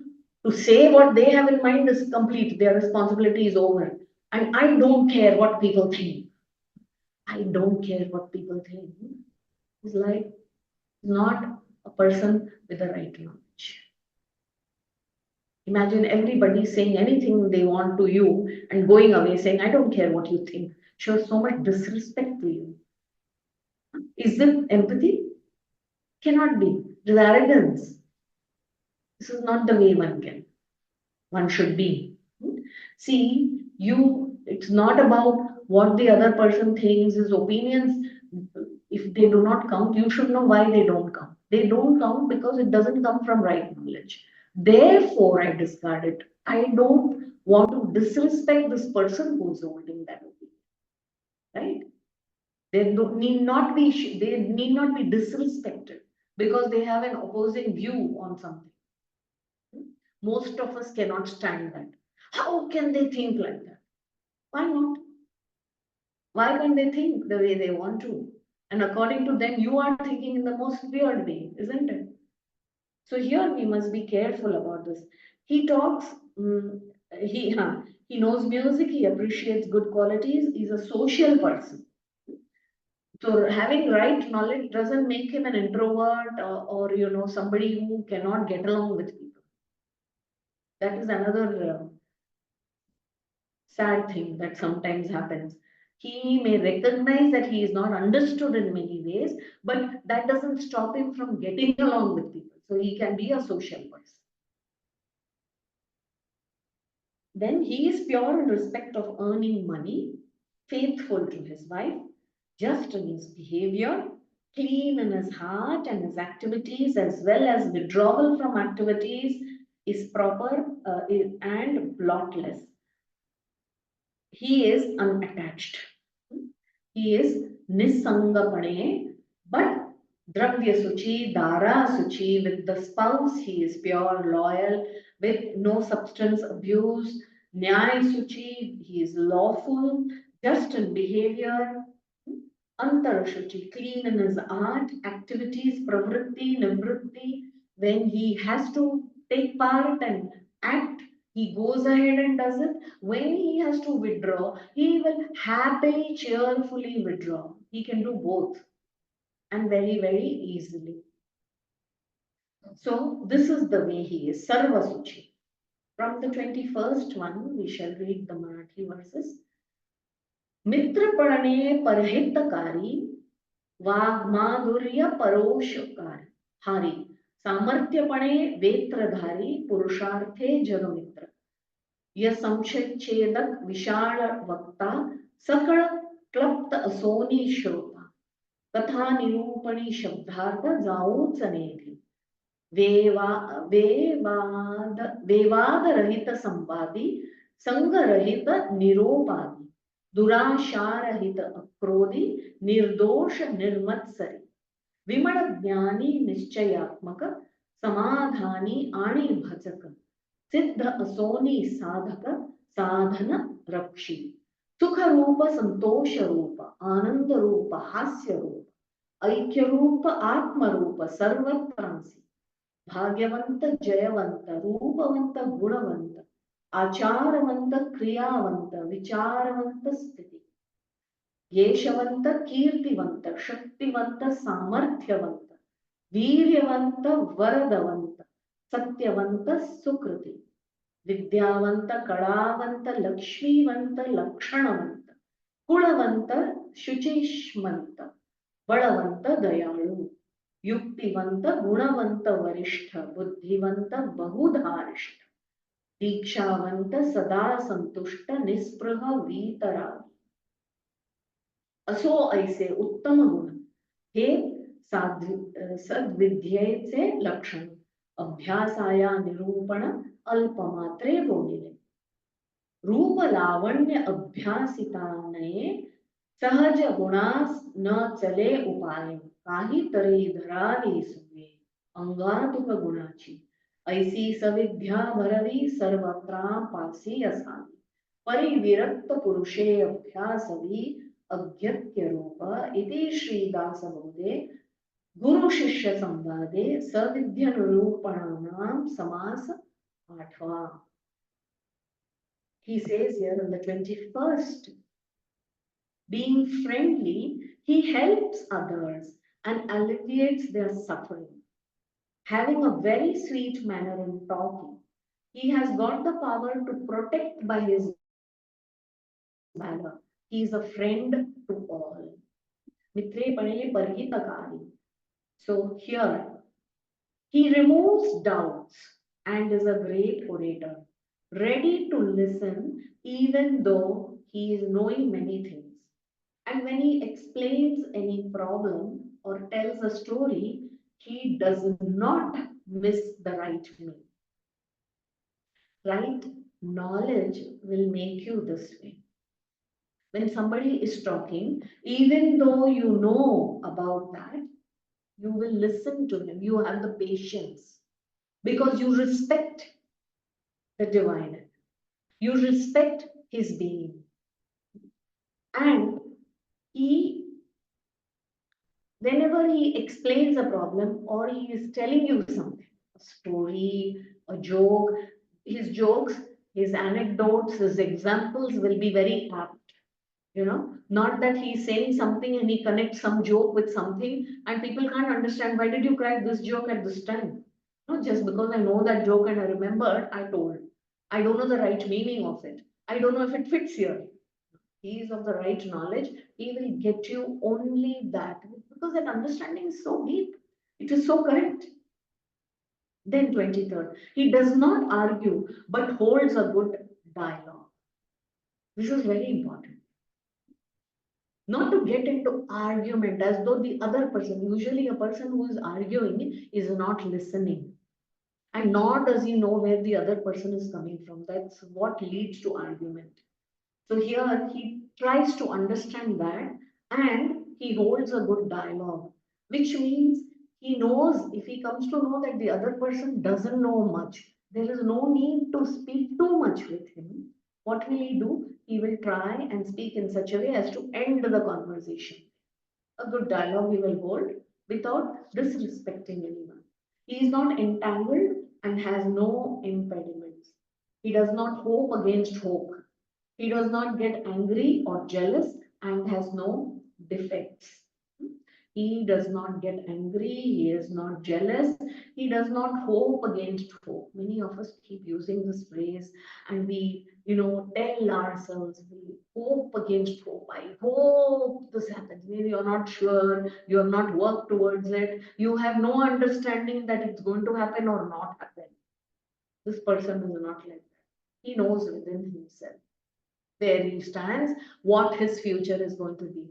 to say what they have in mind is complete, their responsibility is over. And I don't care what people think. I don't care what people think. It's like not a person with the right knowledge. Imagine everybody saying anything they want to you and going away saying, I don't care what you think. Shows so much disrespect to you. Is it empathy? Cannot be. It is arrogance. This is not the way one should be. See, it's not about what the other person thinks, his opinions. If they do not count, you should know why they don't count. They don't count because it doesn't come from right knowledge. Therefore, I discard it. I don't want to disrespect this person who's holding that opinion. Right? They need not be disrespected because they have an opposing view on something. Most of us cannot stand that. How can they think like that? Why not? Why can't they think the way they want to? And according to them, you are thinking in the most weird way, isn't it? So here we must be careful about this. He talks, he knows music, he appreciates good qualities, he's a social person. So having right knowledge doesn't make him an introvert or somebody who cannot get along with people. That is another sad thing that sometimes happens. He may recognize that he is not understood in many ways, but that doesn't stop him from getting along with people. So he can be a social person. Then he is pure in respect of earning money, faithful to his wife, just in his behavior, clean in his heart and his activities, as well as withdrawal from activities is proper and blotless. He is unattached. He is Nisangapane, but Dravya Suchi, Dara Suchi, with the spouse, he is pure, loyal, with no substance abuse. Nyay Suchi, he is lawful, just in behavior. Antar Shuchi, clean in his art, activities, pravritti, nivritti. When he has to take part and act, he goes ahead and does it. When he has to withdraw, he will happily, cheerfully withdraw. He can do both and very, very easily. So, this is the way he is. Sarva Suchi. From the 21st one, we shall read the Marathi verses. Mitrapane parhitakari, वाग्माधुर्य परोशकार हारी सामर्थ्यपणे वेत्रधारी पुरुषार्थे जगमित्र य संशयच्छेदक विशाल वक्ता सकळ क्लप्त असोनी श्रोता कथा निरूपणी शब्दार्थ जाऊच नेली वेवाद रहित संवादी संग रहित निरोपादी दुराशारहित अक्रोधी निर्दोष निर्मत्सरी विमल ज्ञानी निश्चयात्मक समाधानी आणि भजक सिद्ध असोनी साधक साधन रक्षी सुख रूप संतोष रूप आनंद रूप हास्य रूप ऐक्य रूप आत्म रूप सर्वत्रांसी भाग्यवंत जयवंत रूपवंत गुणवंत आचारवंत क्रियावंत विचारवंत स्थिती येशवंत कीर्तिवंत शक्तिवंत सामर्थ्यवंत वीर्यवंत वरदवंत सत्यवंत सुकृती विद्यावंत कळावंत लक्ष्मीवंत लक्षणवंत कुळवंत शुचिष्मंत बळवंत दयाळू युक्तिवंत गुणवंत वरिष्ठ बुद्धिवंत बहुधारिष्ठ दीक्षावंत सदा संतुष्ट निस्पृह वीतरागी असो ऐसे उत्तम गुण हे सद्विद्येचे लक्षण अभ्यासाया निरूपण अल्पमात्रे बोलिले रूप लावण्य अभ्यासिताने सहज गुणास न चले उपाय काही तरी धरावी सुवे अंगातुक गुणाची ऐसी सविद्या भरवी सर्वत्रा पासी असावी परिविरक्त पुरुषे अभ्यासवी अज्ञत्य रूप इति श्री दासबोधे गुरु शिष्य संवादे सविद्य निरूपणानाम समास आठवा. He says here in the 21st, being friendly, he helps others and alleviates their suffering. Having a very sweet manner in talking, he has got the power to protect by his valor. He is a friend to all. Mitre panele parhitakari. So here, he removes doubts and is a great orator, ready to listen even though he is knowing many things. And when he explains any problem or tells a story, he does not miss the right meaning. Right knowledge will make you this way. When somebody is talking, even though you know about that, you will listen to him. You have the patience because you respect the divine. You respect his being. And he, whenever he explains a problem or he is telling you something, a story, a joke, his jokes, his anecdotes, his examples will be very apt. Not that he's saying something and he connects some joke with something and people can't understand why did you crack this joke at this time. No, just because I know that joke and I remembered, I told. I don't know the right meaning of it. I don't know if it fits here. He is of the right knowledge. He will get you only that because that understanding is so deep. It is so correct. Then 23rd, he does not argue but holds a good dialogue. This is very important. Not to get into argument as though the other person, usually a person who is arguing, is not listening. And nor does he know where the other person is coming from. That's what leads to argument. So here he tries to understand that and he holds a good dialogue, which means he knows if he comes to know that the other person doesn't know much, there is no need to speak too much with him. What will he do? He will try and speak in such a way as to end the conversation. A good dialogue he will hold without disrespecting anyone. He is not entangled and has no impediments. He does not hope against hope. He does not get angry or jealous and has no defects. He does not get angry, he is not jealous, he does not hope against hope. Many of us keep using this phrase and we, tell ourselves, we hope against hope. I hope this happens. Maybe you're not sure, you have not worked towards it, you have no understanding that it's going to happen or not happen. This person is not like that. He knows within himself where he stands, what his future is going to be.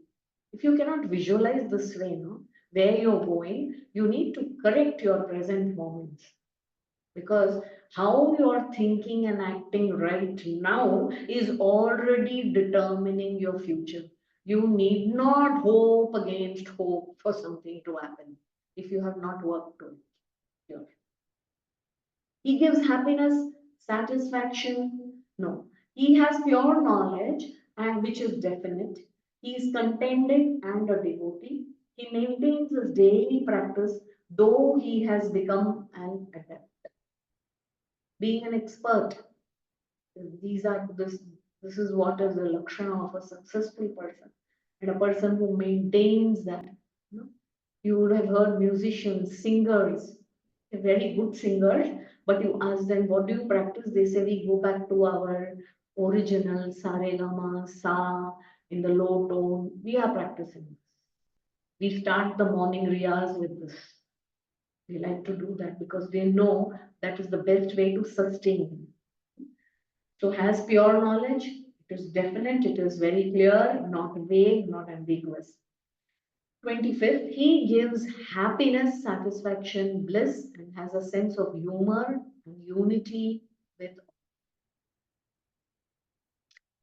If you cannot visualize this way, where you're going, you need to correct your present moments. Because how you're thinking and acting right now is already determining your future. You need not hope against hope for something to happen if you have not worked to it. He gives happiness, satisfaction. No. He has pure knowledge and which is definite. He is contented and a devotee. He maintains his daily practice, though he has become an adept. Being an expert, this is what is the lakshana of a successful person and a person who maintains that. You would have heard musicians, singers, very good singers, but you ask them, what do you practice? They say, we go back to our original sa re ga ma sa in the low tone. We are practicing this. We start the morning riyas with this. We like to do that because they know that is the best way to sustain. So has pure knowledge, it is definite, it is very clear, not vague, not ambiguous. 25th, he gives happiness, satisfaction, bliss, and has a sense of humor and unity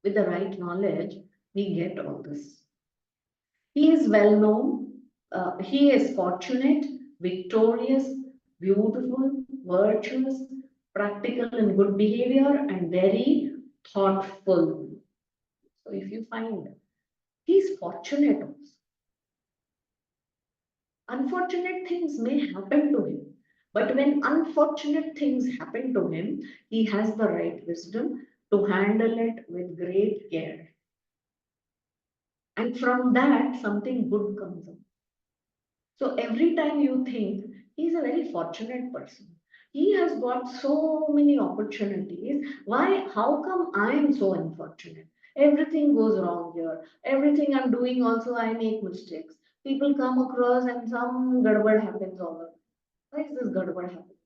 with the right knowledge. We get all this. He is well known, he is fortunate, victorious, beautiful, virtuous, practical in good behavior, and very thoughtful. So if you find he's fortunate also. Unfortunate things may happen to him, but when unfortunate things happen to him, he has the right wisdom to handle it with great care. And from that, something good comes out. So every time you think he's a very fortunate person, he has got so many opportunities. Why? How come I am so unfortunate? Everything goes wrong here. Everything I'm doing, also, I make mistakes. People come across and some gadbad happens over. Why is this gadbad happening?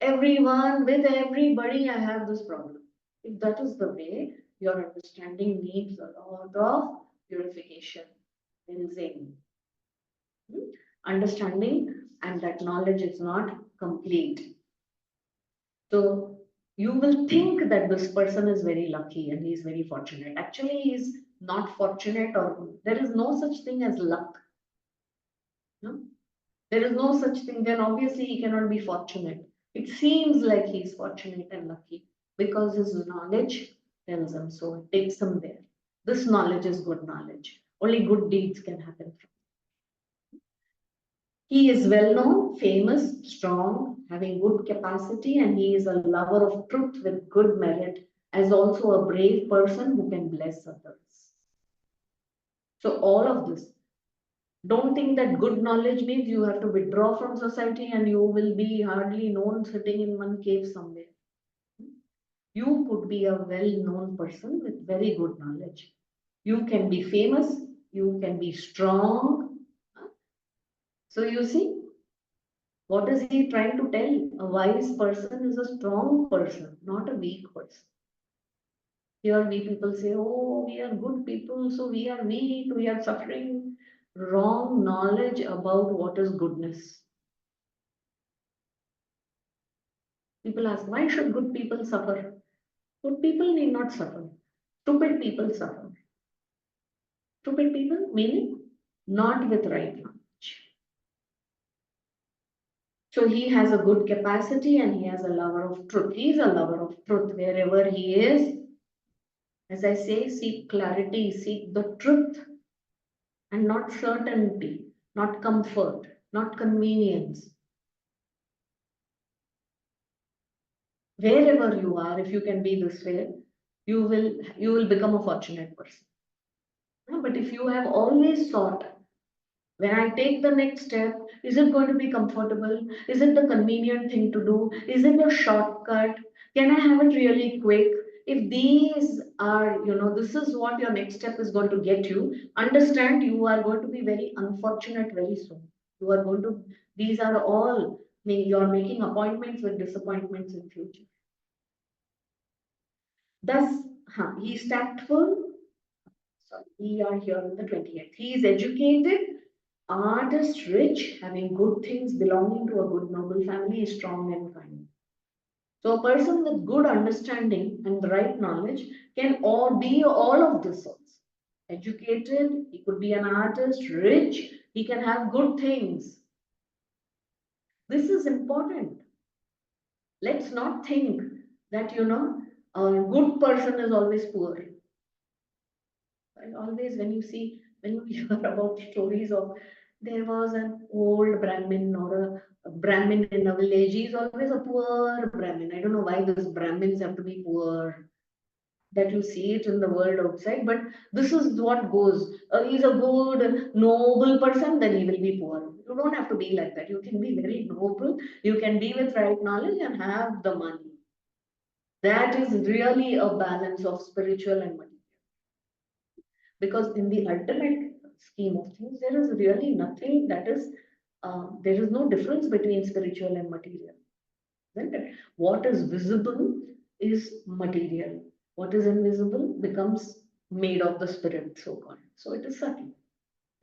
Everyone, with everybody, I have this problem. If that is the way, your understanding needs a lot of purification, cleansing. Understanding and that knowledge is not complete. So you will think that this person is very lucky and he is very fortunate. Actually, he is not fortunate, or there is no such thing as luck. No? There is no such thing. Then obviously he cannot be fortunate. It seems like he is fortunate and lucky because his knowledge tells him so. It takes him there. This knowledge is good knowledge. Only good deeds can happen. He is well known, famous, strong, having good capacity, and he is a lover of truth with good merit, as also a brave person who can bless others. So, all of this. Don't think that good knowledge means you have to withdraw from society and you will be hardly known sitting in one cave somewhere. You could be a well known person with very good knowledge. You can be famous, you can be strong. So, you see, what is he trying to tell? A wise person is a strong person, not a weak person. Here we people say, oh, we are good people, so we are weak, we are suffering. Wrong knowledge about what is goodness. People ask, why should good people suffer? Good people need not suffer. Stupid people suffer. Stupid people, meaning not with right knowledge. So he has a good capacity and he has a lover of truth. He is a lover of truth wherever he is. As I say, seek clarity, seek the truth and not certainty, not comfort, not convenience. Wherever you are, if you can be this way, you will become a fortunate person. But if you have always thought, when I take the next step, is it going to be comfortable? Is it the convenient thing to do? Is it a shortcut? Can I have it really quick? If these are, this is what your next step is going to get you, understand you are going to be very unfortunate very soon. You are going to, these are all, you're making appointments with disappointments in future. Thus, he's tactful. Sorry, we are here on the 28th. He is educated, artist, rich, having good things, belonging to a good noble family, is strong and kind. So a person with good understanding and the right knowledge can all be all of this also. Educated, he could be an artist, rich, he can have good things. This is important. Let's not think that, a good person is always poor. And always when you hear about stories of there was an old Brahmin or a Brahmin in a village, he's always a poor Brahmin. I don't know why these Brahmins have to be poor. That you see it in the world outside, but this is what goes. He's a good, noble person, then he will be poor. You don't have to be like that. You can be very noble. You can be with right knowledge and have the money. That is really a balance of spiritual and material. Because in the ultimate scheme of things, there is really nothing that is, there is no difference between spiritual and material, isn't it? What is visible is material, what is invisible becomes made of the spirit, so called, so it is subtle,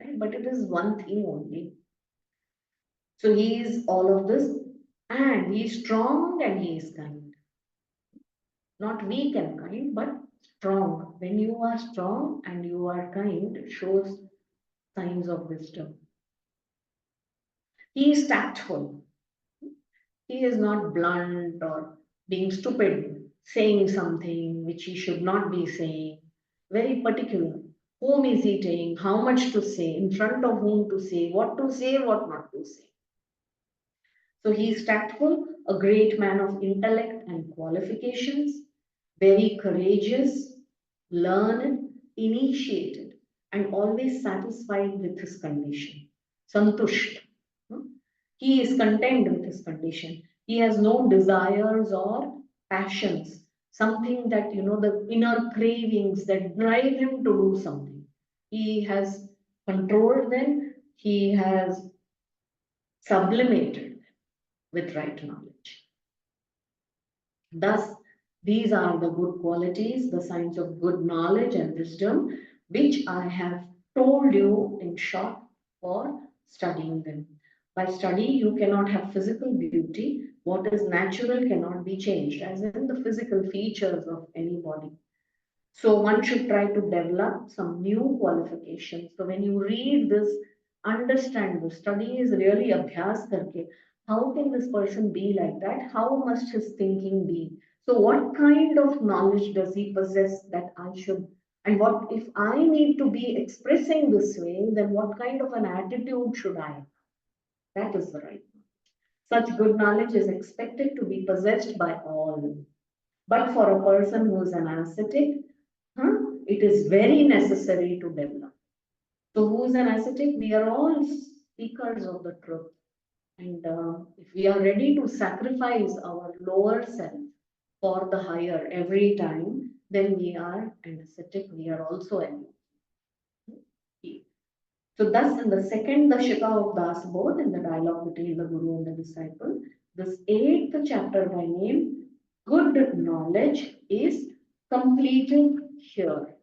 right? But it is one thing only. So he is all of this, and he is strong and he is kind, not weak and kind, but strong. When you are strong and you are kind, it shows signs of wisdom. He is tactful. He is not blunt or being stupid, saying something which he should not be saying. Very particular. Whom is he saying? How much to say? In front of whom to say? What to say? What not to say? So he is tactful, a great man of intellect and qualifications, very courageous, learned, initiated, and always satisfied with his condition. Santusht. Hmm? He is content with his condition. He has no desires or passions, something that, the inner cravings that drive him to do something. He has controlled them, he has sublimated with right knowledge. Thus, these are the good qualities, the signs of good knowledge and wisdom, which I have told you in short for studying them. By study, you cannot have physical beauty. What is natural cannot be changed, as in the physical features of any body. So one should try to develop some new qualifications. So when you read this, understand the study is really abhyas karke. How can this person be like that? How must his thinking be? So what kind of knowledge does he possess that I should? And what if I need to be expressing this way, then what kind of an attitude should I have? That is the right. Such good knowledge is expected to be possessed by all. But for a person who is an ascetic, it is very necessary to develop. So, who is an ascetic? We are all seekers of the truth. And if we are ready to sacrifice our lower self for the higher every time, then we are an ascetic. We are also an. So, thus, in the second Dashaka of Dasbodh, in the dialogue between the Guru and the disciple, this eighth chapter by name, Good Knowledge, is completed here.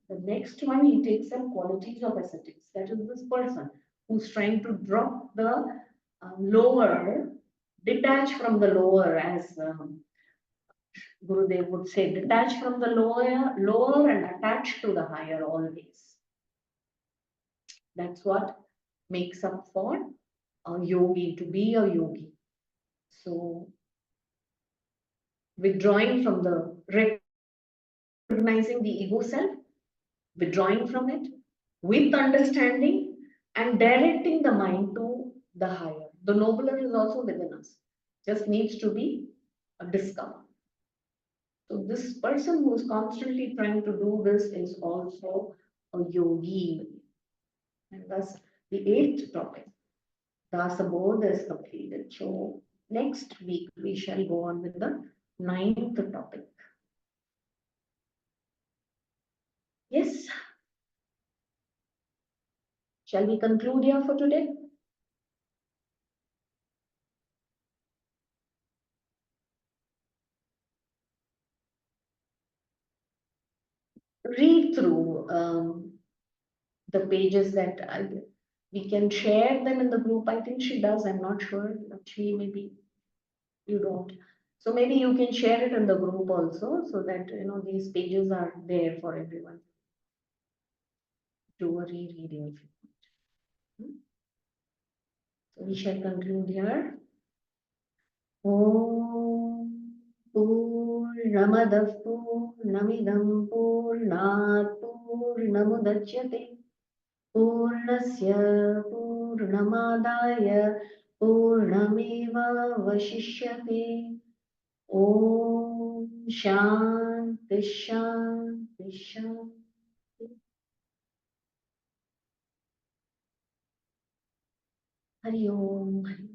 The next one, he takes up qualities of ascetics. That is this person who's trying to drop the lower, detach from the lower, as Gurudev would say, detach from the lower and attach to the higher always. That's what makes up for a yogi, to be a yogi. So, withdrawing from the recognizing the ego self, withdrawing from it with understanding and directing the mind to the higher. The nobler is also within us, just needs to be discovered. So, this person who is constantly trying to do this is also a yogi. And thus, the eighth topic, Dasabodh, is completed. So, next week we shall go on with the ninth topic. Yes. Shall we conclude here for today? Read through the pages that we can share them in the group. I think she does. I'm not sure. But she maybe you don't. So maybe you can share it in the group also, so that these pages are there for everyone to reread if you want. So we shall conclude here. Om Purnamadah Purnamidam Purnat Purnamudachyate Purnasya Purnamadaya Purnameva Vashishyate. Om Shanti Shanti Shanti. Hari Om.